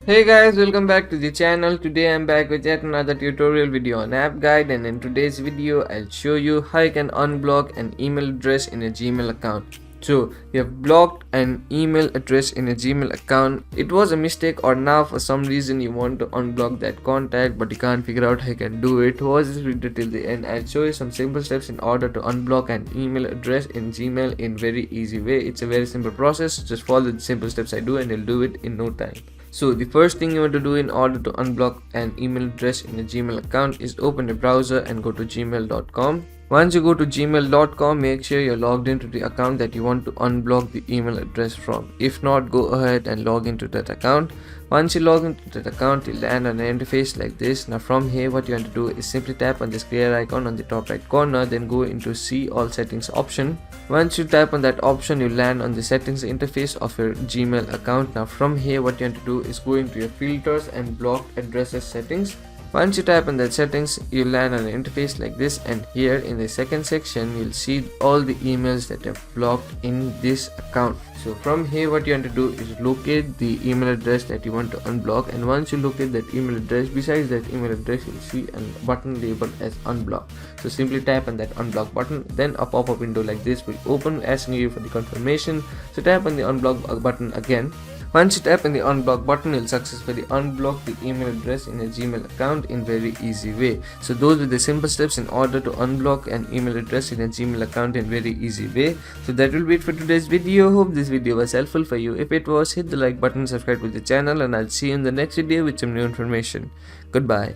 Hey guys, welcome back to the channel. Today I'm back with yet another tutorial video on app guide, and in today's video I'll show you how you can unblock an email address in a Gmail account. So you have blocked an email address in a Gmail account. It was a mistake, or now for some reason you want to unblock that contact but you can't figure out how you can do it. Watch this video till the end. I'll show you some simple steps in order to unblock an email address in Gmail in very easy way. It's a very simple process. Just follow the simple steps I do and you'll do it in no time. So the first thing you want to do in order to unblock an email address in a Gmail account is open a browser and go to gmail.com. Once you go to gmail.com, make sure you're logged into the account that you want to unblock the email address from. If not, go ahead and log into that account. Once you log into that account, you'll land on an interface like this. Now from here, what you want to do is simply tap on this clear icon on the top right corner, then go into see all settings option. Once you tap on that option, you land on the settings interface of your Gmail account. Now from here, what you want to do is go into your filters and blocked addresses settings. Once you tap on that settings, you'll land on an interface like this, and here in the second section you'll see all the emails that are blocked in this account. So from here, what you want to do is locate the email address that you want to unblock, and once you locate that email address, besides that email address you'll see a button labeled as unblock. So simply tap on that unblock button, then a pop-up window like this will open asking you for the confirmation. So tap on the unblock button again. Once you tap on the unblock button, you'll successfully unblock the email address in a Gmail account in very easy way. So those were the simple steps in order to unblock an email address in a Gmail account in very easy way. So that will be it for today's video. Hope this video was helpful for you. If it was, hit the like button, subscribe to the channel, and I'll see you in the next video with some new information. Goodbye.